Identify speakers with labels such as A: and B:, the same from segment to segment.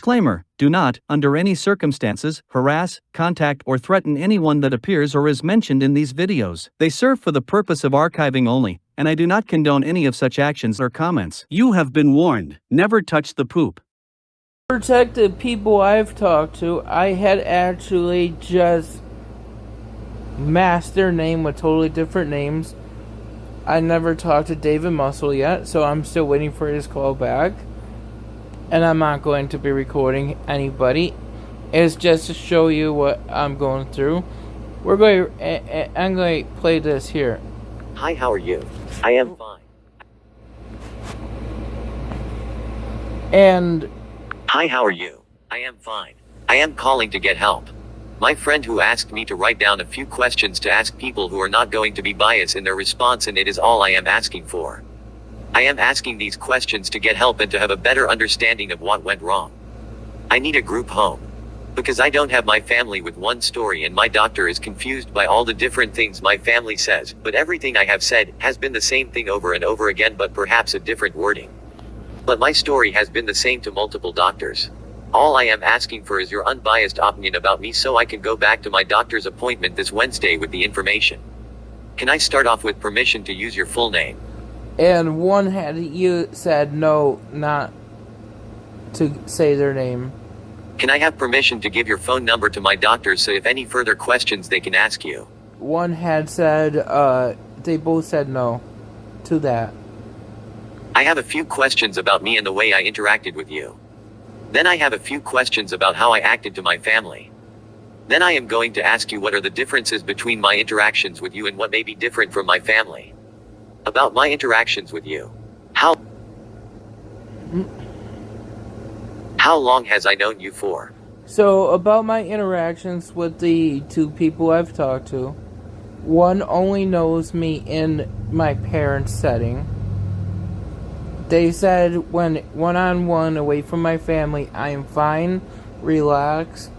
A: Disclaimer: do not, under any circumstances, harass, contact, or threaten anyone that appears or is mentioned in these videos. They serve for the purpose of archiving only, and I do not condone any of such actions or comments. You have been warned. Never touch the poop.
B: Protect the people I've talked to. I had actually just masked their name with totally different names. I never talked to David Muscle yet, so I'm still waiting for his call back. And I'm not going to be recording anybody. It's just to show you what I'm going through. I'm going to play this here.
C: Hi, how are you? I am fine.
B: And
C: Hi, how are you? I am fine. I am calling to get help. My friend who asked me to write down a few questions to ask people who are not going to be biased in their response, and it is all I am asking for. I am asking these questions to get help and to have a better understanding of what went wrong. I need a group home. Because I don't have my family with one story, and my doctor is confused by all the different things my family says, but everything I have said has been the same thing over and over again, but perhaps a different wording. But my story has been the same to multiple doctors. All I am asking for is your unbiased opinion about me so I can go back to my doctor's appointment this Wednesday with the information. Can I start off with permission to use your full name?
B: And one had you said no, not to say their name.
C: Can I have permission to give your phone number to my doctor so if any further questions they can ask you?
B: One had said, they both said no to that.
C: I have a few questions about me and the way I interacted with you. Then I have a few questions about how I acted to my family. Then I am going to ask you what are the differences between my interactions with you and what may be different from my family. About my interactions with you. How long has I known you for?
B: So, about my interactions with the two people I've talked to, one only knows me in my parents' setting. They said when one-on-one away from my family, I am fine, relaxed,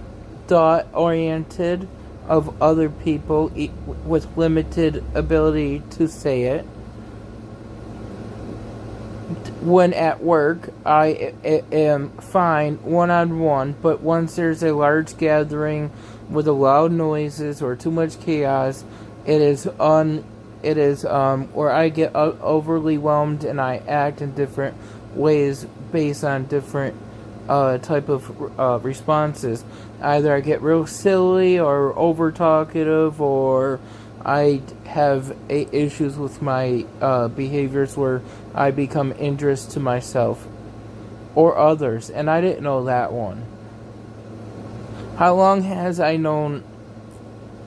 B: thought-oriented of other people with limited ability to say it. When at work, I am fine one-on-one, but once there's a large gathering with loud noises or too much chaos, it is where I get overly whelmed and I act in different ways based on different type of responses. Either I get real silly or over talkative, or I have issues with my behaviors where I become injurious to myself or others, and I didn't know that one. How long has I known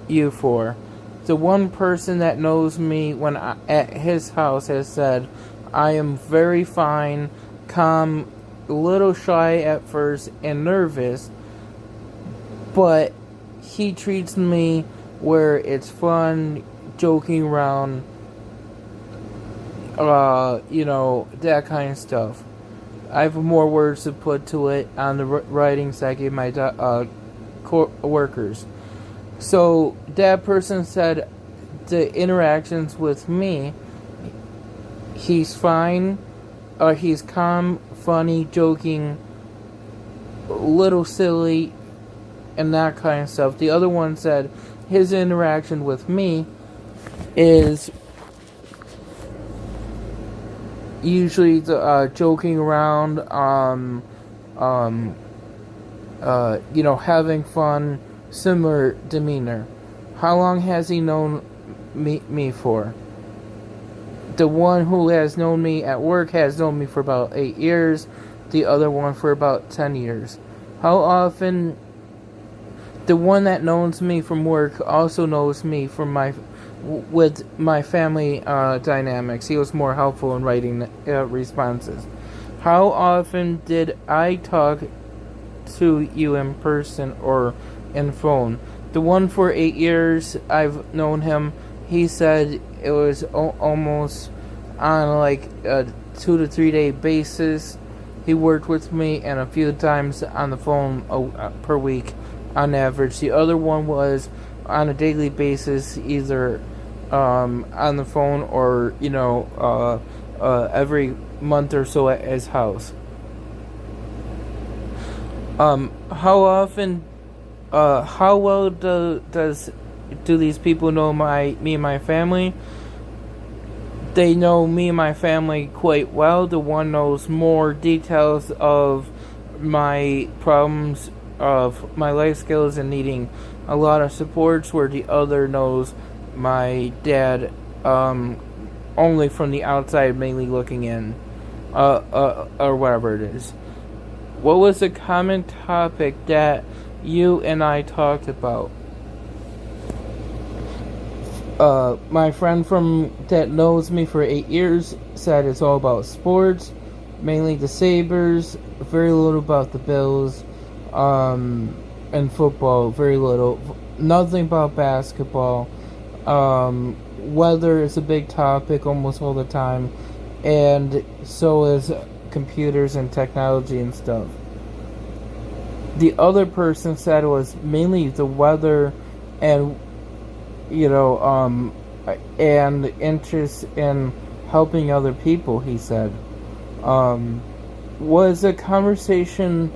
B: you for? The one person that knows me at his house has said, I am very fine, calm, a little shy at first, and nervous, but he treats me where it's fun, joking around, that kind of stuff. I have more words to put to it on the writings I gave my workers. So that person said the interactions with me, he's fine, he's calm, funny, joking, a little silly, and that kind of stuff. The other one said his interaction with me is usually joking around, having fun, similar demeanor. How long has he known me for? The one who has known me at work has known me for about 8 years. The other one for about 10 years. How often? The one that knows me from work also knows me from with my family dynamics. He was more helpful in writing responses. How often did I talk to you in person or in phone? The one for 8 years, I've known him. He said it was almost on like a 2 to 3 day basis. He worked with me, and a few times on the phone per week on average. The other one was on a daily basis, either on the phone or every month or so at his house. How often, how well do these people know me and my family? They know me and my family quite well. The one knows more details of my problems, of my life skills, and needing a lot of supports, where the other knows my dad only from the outside, mainly looking in, or whatever it is. What was a common topic that you and I talked about? My friend that knows me for 8 years said it's all about sports, mainly the Sabres, very little about the Bills, and football, very little. Nothing about basketball. Weather is a big topic almost all the time, and so is computers and technology and stuff. The other person said it was mainly the weather and and interest in helping other people, he said. Was a conversation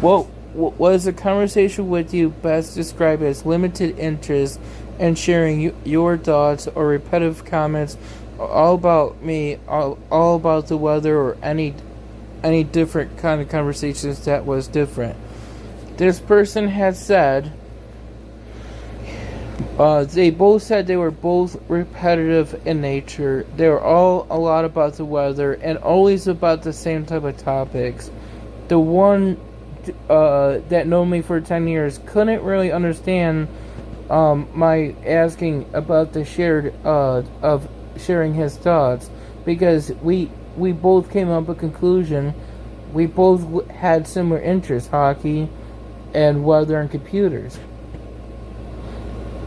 B: with you best described as limited interest in sharing your thoughts or repetitive comments all about me, all about the weather, or any different kind of conversations that was different? This person had said they both said they were both repetitive in nature. They were all a lot about the weather and always about the same type of topics. The one that known me for 10 years couldn't really understand my asking about the of sharing his thoughts, because we both came up with a conclusion. We both had similar interests: hockey and weather and computers.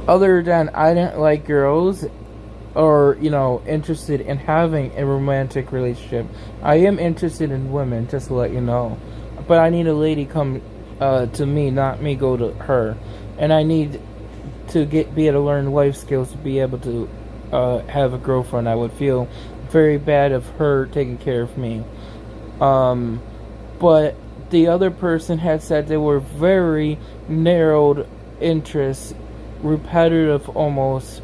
B: Other than I didn't like girls or, interested in having a romantic relationship. I am interested in women, just to let you know. But I need a lady come to me, not me go to her. And I need to be able to learn life skills to be able to have a girlfriend. I would feel very bad of her taking care of me. But the other person had said they were very narrowed interests, repetitive almost,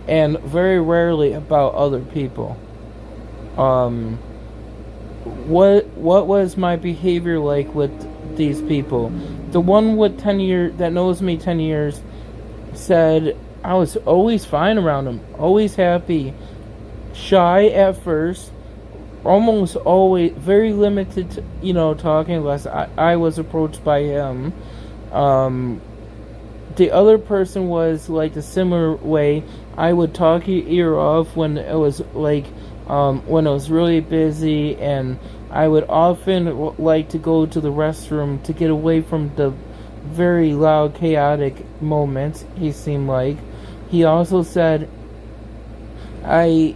B: and very rarely about other people. What was my behavior like with these people? The one with 10 years that knows me 10 years said I was always fine around him, always happy, shy at first, almost always very limited to, talking, unless I was approached by him. The other person was like a similar way. I would talk your ear off when it was when I was really busy, and I would often like to go to the restroom to get away from the very loud, chaotic moments. He seemed like. He also said I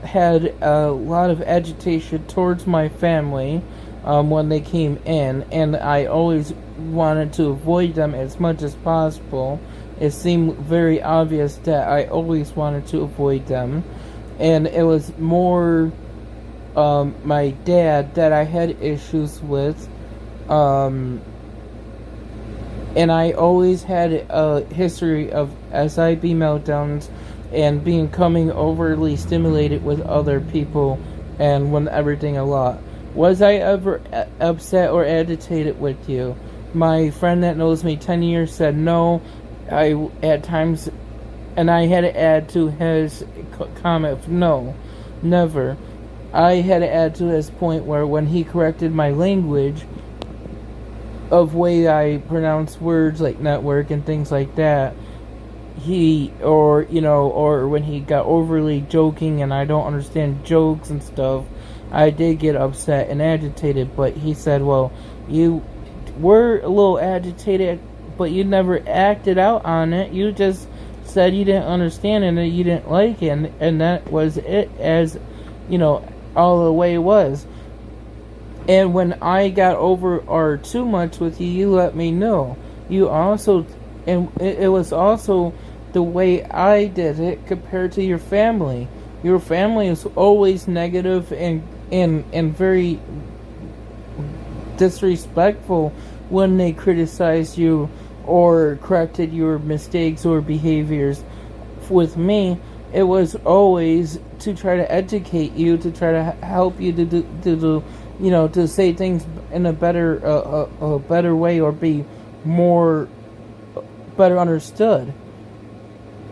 B: had a lot of agitation towards my family when they came in, and I always wanted to avoid them as much as possible. It seemed very obvious that I always wanted to avoid them, and it was more my dad that I had issues with, and I always had a history of SIB meltdowns and becoming overly stimulated with other people and when everything a lot. Was I ever upset or agitated with you? My friend that knows me 10 years said no. I at times, and I had to add to his comment, no, never. I had to add to his point where when he corrected my language of way I pronounce words like network and things like that, or when he got overly joking and I don't understand jokes and stuff, I did get upset and agitated. But he said, well, you were a little agitated, but you never acted out on it. You just said you didn't understand it and that you didn't like it, and that was it, as all the way it was. And when I got over or too much with you, you let me know. You also, and it was also the way I did it compared to your family. Your family is always negative and very disrespectful when they criticized you or corrected your mistakes or behaviors. With me, it was always to try to educate you, to try to help you to say things in a better way, or be more better understood.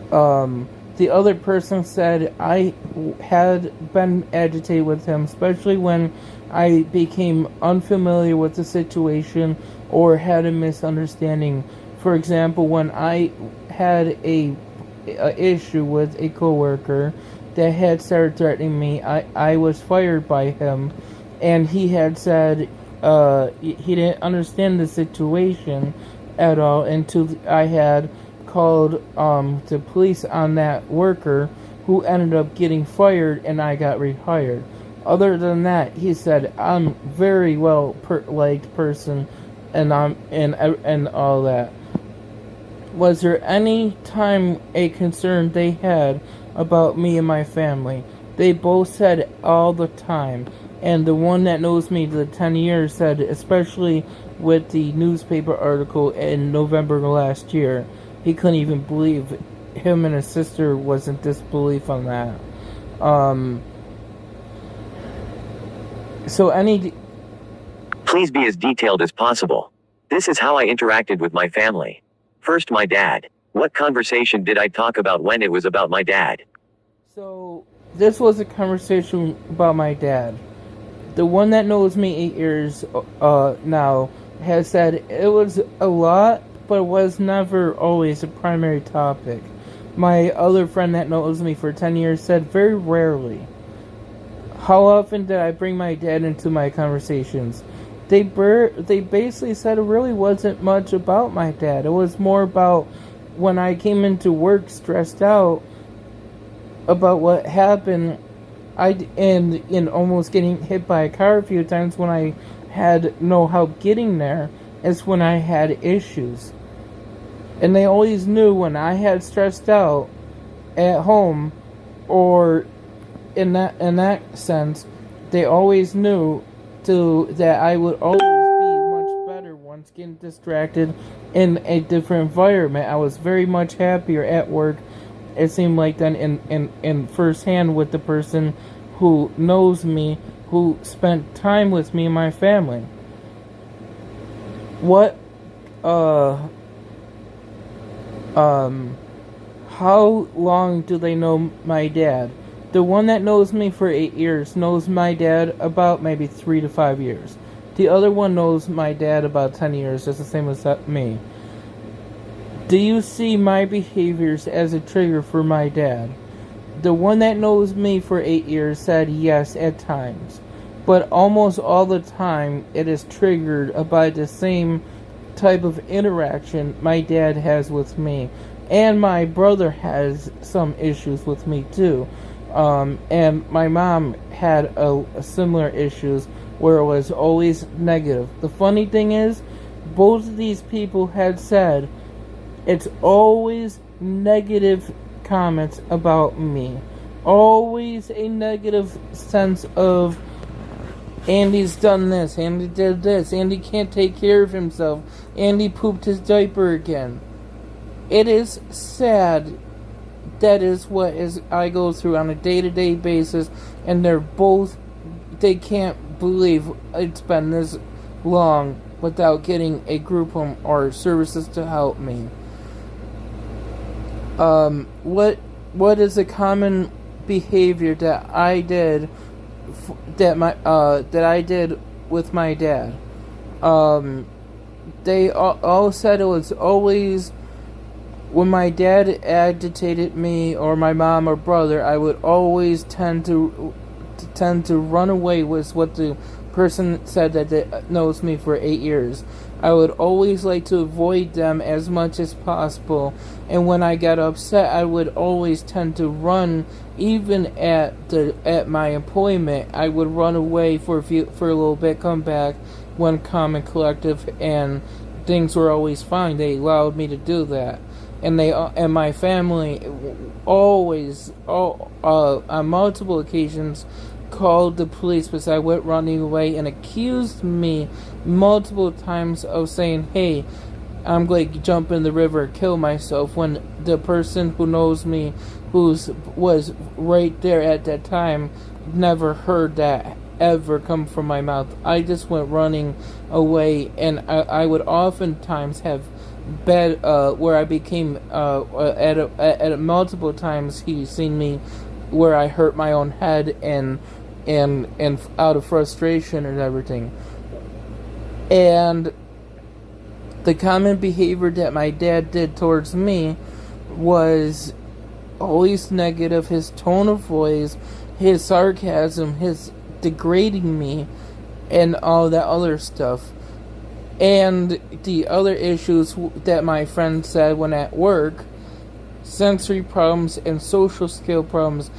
B: The other person said I had been agitated with him, especially when I became unfamiliar with the situation or had a misunderstanding. For example, when I had a issue with a coworker that had started threatening me, I was fired by him, and he had said he didn't understand the situation at all until I had called the police on that worker, who ended up getting fired, and I got rehired. Other than that, he said I'm very well liked person, and and all that. Was there any time a concern they had about me and my family? They both said all the time. And the one that knows me the 10 years said, especially with the newspaper article in November last year, he couldn't even believe him and his sister was in disbelief on that.
C: Please be as detailed as possible. This is how I interacted with my family. First, my dad. What conversation did I talk about when it was about my dad?
B: So, this was a conversation about my dad. The one that knows me 8 years now has said it was a lot, but it was never always a primary topic. My other friend that knows me for 10 years said very rarely. How often did I bring my dad into my conversations? They basically said it really wasn't much about my dad. It was more about when I came into work stressed out about what happened, and almost getting hit by a car a few times when I had no help getting there, is when I had issues. And they always knew when I had stressed out at home, or in that sense, they always knew that I would always be much better once getting distracted in a different environment. I was very much happier at work, it seemed like, than in firsthand with the person who knows me, who spent time with me and my family. How long do they know my dad? The one that knows me for 8 years knows my dad about maybe 3 to 5 years. The other one knows my dad about 10 years, just the same as me. Do you see my behaviors as a trigger for my dad? The one that knows me for 8 years said yes at times, but almost all the time it is triggered by the same type of interaction my dad has with me. And my brother has some issues with me too. And my mom had a similar issues where it was always negative. The funny thing is, both of these people had said it's always negative comments about me. Always a negative sense of, Andy's done this, Andy did this, Andy can't take care of himself, Andy pooped his diaper again. It is sad. That is what I go through on a day-to-day basis, and they can't believe it's been this long without getting a group home or services to help me. What is a common behavior that I did that I did with my dad? They all said it was always when my dad agitated me, or my mom or brother, I would always tend to run away, was what the person said that knows me for 8 years. I would always like to avoid them as much as possible, and when I got upset, I would always tend to run. Even at my employment, I would run away for a little bit, come back when calm and collective, and things were always fine. They allowed me to do that. And my family always, on multiple occasions, called the police because I went running away and accused me multiple times of saying, hey, I'm going to jump in the river and kill myself, when the person who knows me, was right there at that time, never heard that ever come from my mouth. I just went running away, and I would oftentimes have bad, where I became, at multiple times he's seen me where I hurt my own head and out of frustration and everything. And the common behavior that my dad did towards me was always negative. His tone of voice, his sarcasm, his degrading me, and all that other stuff. And the other issues that my friend said when at work, sensory problems and social skill problems,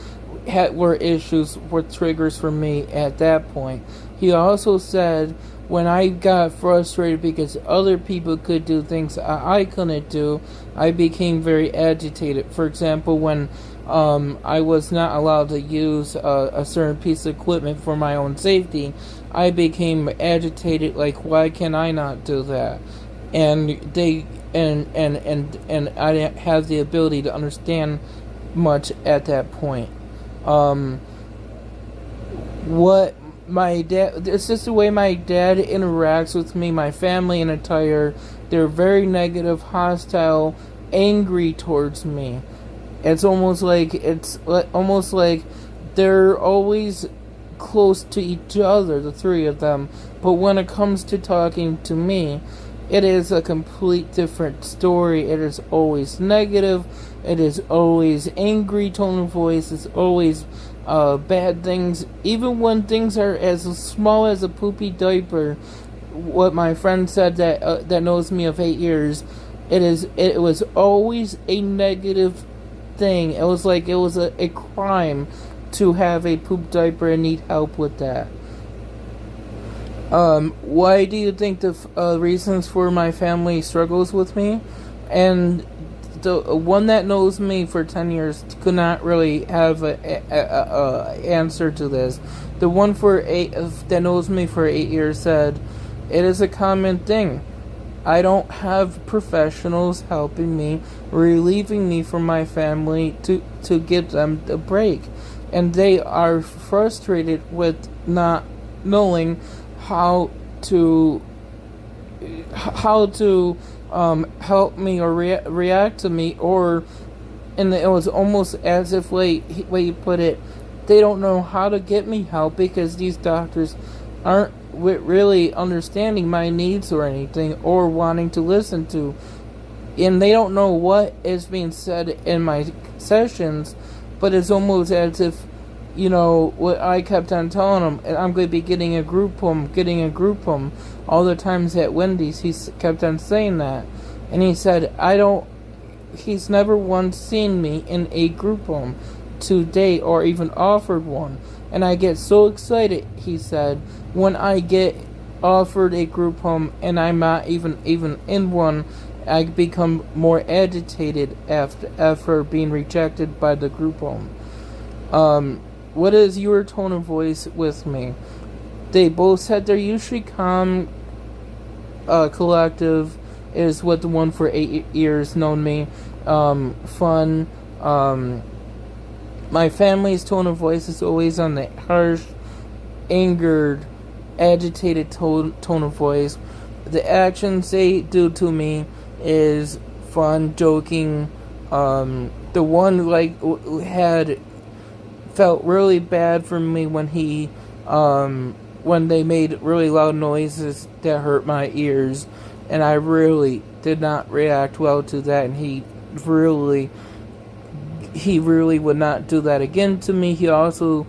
B: were triggers for me at that point. He also said when I got frustrated because other people could do things I couldn't do, I became very agitated. For example, when I was not allowed to use a certain piece of equipment for my own safety, I became agitated, like, why can I not do that? And I didn't have the ability to understand much at that point. What my dad, it's just the way my dad interacts with me, my family in entire, they're very negative, hostile, angry towards me. It's almost like they're always close to each other, the three of them, but when it comes to talking to me, it is a complete different story. It is always negative. It is always angry tone of voice. It's always bad things. Even when things are as small as a poopy diaper, what my friend said that knows me of 8 years, it was always a negative thing. It was like it was a crime to have a poop diaper and need help with that. Why do you think the reasons for my family struggles with me? And the one that knows me for 10 years could not really have a answer to this. The one that knows me for 8 years said, it is a common thing. I don't have professionals helping me, relieving me from my family to give them a break. And they are frustrated with not knowing how to help me or react to me, and it was almost as if, way you put it, they don't know how to get me help because these doctors aren't really understanding my needs or anything, or wanting to listen to, and they don't know what is being said in my sessions, but it's almost as if, what I kept on telling him, I'm going to be getting a group home. All the times at Wendy's, he kept on saying that. And he said, he's never once seen me in a group home to date, or even offered one. And I get so excited, he said, when I get offered a group home and I'm not even in one, I become more agitated after being rejected by the group home. What is your tone of voice with me? They both said they're usually calm, collective is what the one for 8 years known me. Fun. My family's tone of voice is always on the harsh, angered, agitated tone of voice. The actions they do to me is fun, joking. The one felt really bad for me when they made really loud noises that hurt my ears, and I really did not react well to that, and he really would not do that again to me. He also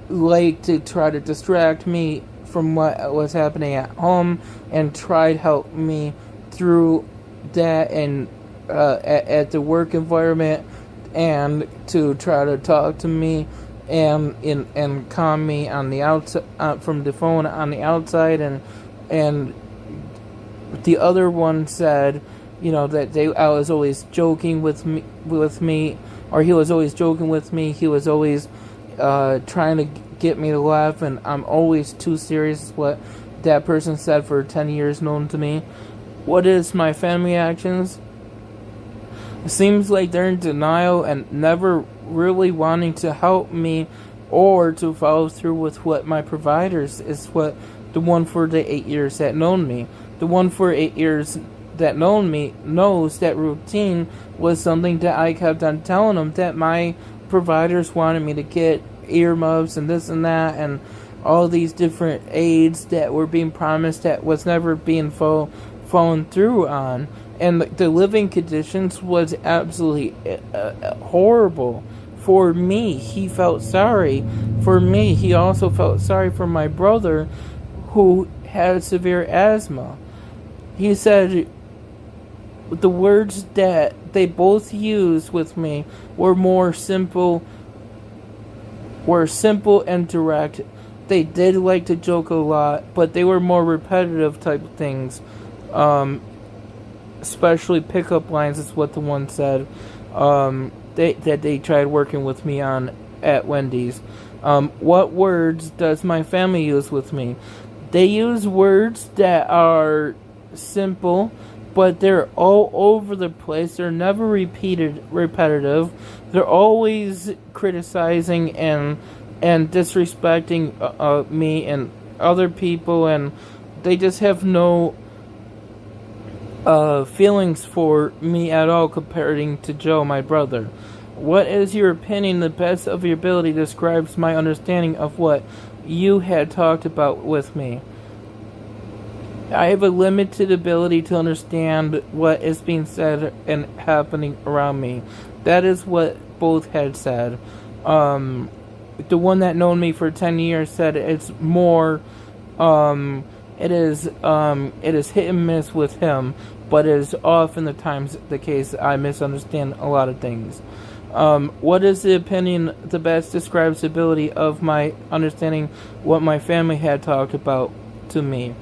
B: liked to try to distract me from what was happening at home and tried to help me through that and at the work environment, and to try to talk to me and calm me on the outside, from the phone on the outside, and the other one said, that I was always joking with me, or he was always joking with me. He was always trying to get me to laugh, and I'm always too serious what that person said for 10 years known to me. What is my family actions? It seems like they're in denial and never really wanting to help me or to follow through with what my providers is what the one for the 8 years that known me. The one for 8 years that known me knows that routine was something that I kept on telling them that my providers wanted me to get earmuffs and this and that and all these different aids that were being promised that was never being followed through on. And the living conditions was absolutely horrible. For me, he felt sorry. For me, he also felt sorry for my brother who had severe asthma. He said the words that they both used with me were simple and direct. They did like to joke a lot, but they were more repetitive type things. Especially pickup lines is what the one said. That they tried working with me on at Wendy's. What words does my family use with me? They use words that are simple, but they're all over the place. They're never repetitive. They're always criticizing and disrespecting me and other people, and they just have no feelings for me at all comparing to Joe, my brother. What is your opinion? The best of your ability describes my understanding of what you had talked about with me. I have a limited ability to understand what is being said and happening around me. That is what both had said. The one that known me for 10 years said it's more, it is hit and miss with him, but it is often the case I misunderstand a lot of things. What is the opinion the best describes the ability of my understanding what my family had talked about to me?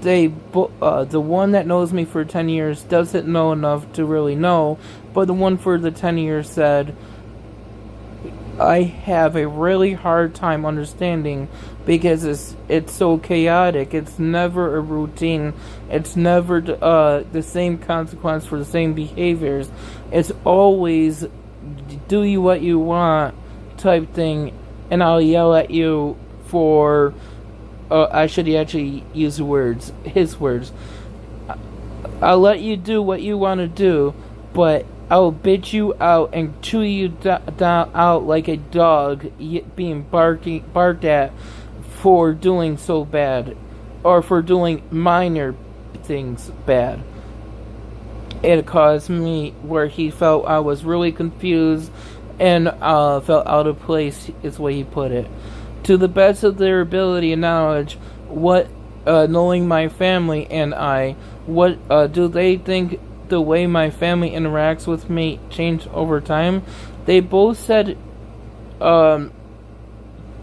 B: The one that knows me for 10 years doesn't know enough to really know, but the one for the 10 years said, I have a really hard time understanding because it's so chaotic. It's never a routine. It's never the same consequence for the same behaviors. It's always do you what you want type thing, and I'll yell at you for I should actually use his words. I'll let you do what you want to do, but I'll bitch you out and chew you down out like a dog being barked at for doing so bad, or for doing minor things bad. It caused me where he felt I was really confused and felt out of place, is the way he put it. To the best of their ability and knowledge, what knowing my family and I, what do they think the way my family interacts with me changed over time? They both said, the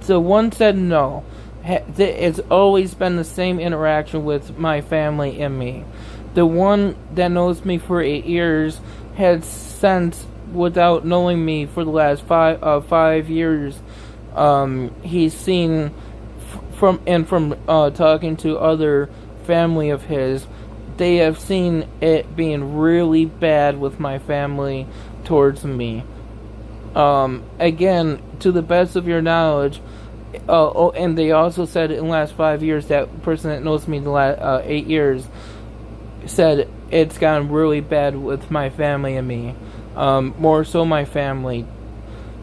B: one said no. It's always been the same interaction with my family and me. The one that knows me for 8 years had since, without knowing me for the last 5 years, he's seen from talking to other family of his, they have seen it being really bad with my family towards me. Again, to the best of your knowledge, and they also said in the last 5 years, that person that knows me the last 8 years said it's gotten really bad with my family and me. More so my family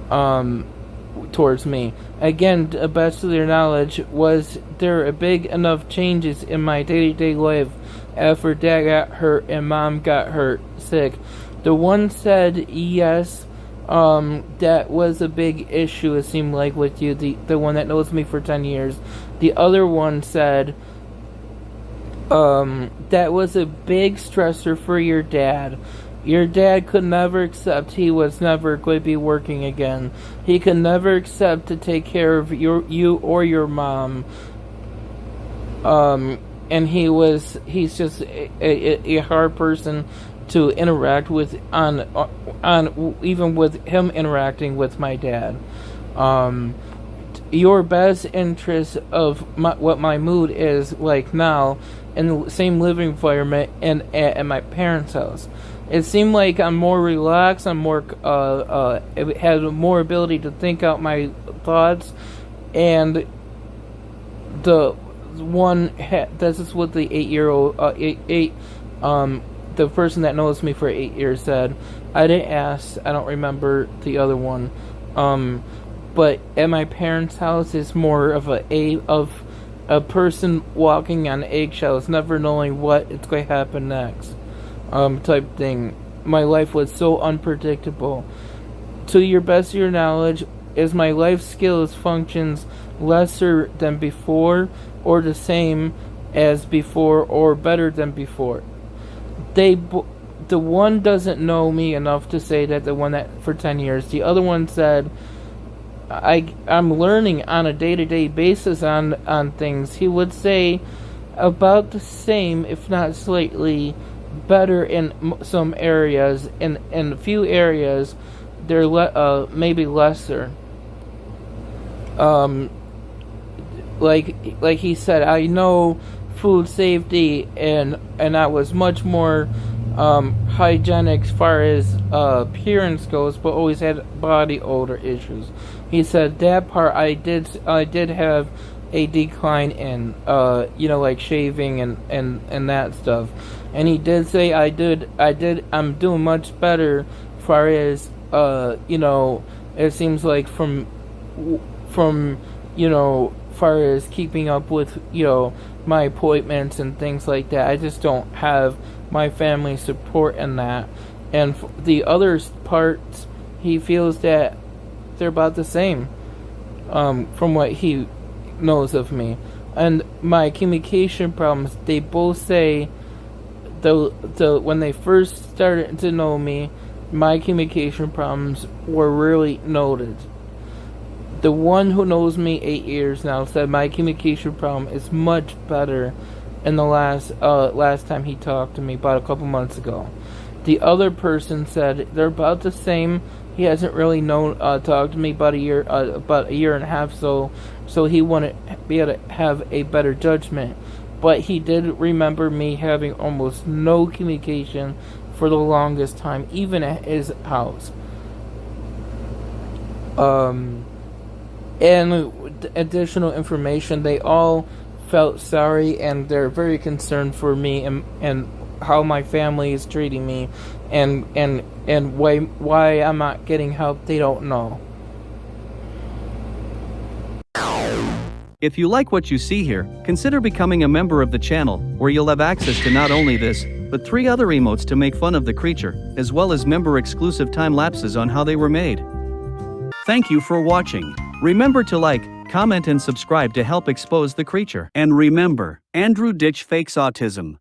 B: towards me. Again, to the best of their knowledge, was there a big enough changes in my day-to-day life after Dad got hurt and Mom got sick? The one said yes, that was a big issue, it seemed like, with you, the one that knows me for 10 years. The other one said that was a big stressor for your dad. Your dad could never accept he was never going to be working again. He could never accept to take care of you or your mom. And he's just a hard person to interact with on even with him interacting with my dad. your best interest of what my mood is like now in the same living environment and at my parents' house. It seemed like I'm more relaxed. I'm more it has more ability to think out my thoughts, and the one this is what the 8-year-old the person that knows me for 8 years said. I didn't ask. I don't remember the other one. But at my parents' house, it's more of a person walking on eggshells, never knowing what it's going to happen next, type thing. My life was so unpredictable. To your best of your knowledge, is my life skills functions lesser than before, or the same as before, or better than before? The one doesn't know me enough to say that the one that for 10 years. The other one said, I'm learning on a day-to-day basis on things. He would say about the same, if not slightly better in some areas. In a few areas, they're maybe lesser. Like he said, I know food safety, and I was much more hygienic as far as appearance goes, but always had body odor issues. He said that part I did have a decline in, like shaving and that stuff. And he did say I'm doing much better as far as it seems like from far as keeping up with my appointments and things like that. I just don't have my family support in that. And the other parts, he feels that they're about the same, from what he knows of me. And my communication problems, they both say when they first started to know me, my communication problems were really noted. The one who knows me 8 years now said my communication problem is much better in the last time he talked to me about a couple months ago. The other person said they're about the same. He hasn't really talked to me about a year and a half, so he wouldn't be able to have a better judgment. But he did remember me having almost no communication for the longest time, even at his house. And additional information, they all felt sorry, and they're very concerned for me and how my family is treating me, and why I'm not getting help. They don't know.
A: If you like what you see here, consider becoming a member of the channel, where you'll have access to not only this, but 3 other emotes to make fun of the creature, as well as member-exclusive time lapses on how they were made. Thank you for watching. Remember to like, comment and subscribe to help expose the creature. And remember, Andrew Ditch fakes autism.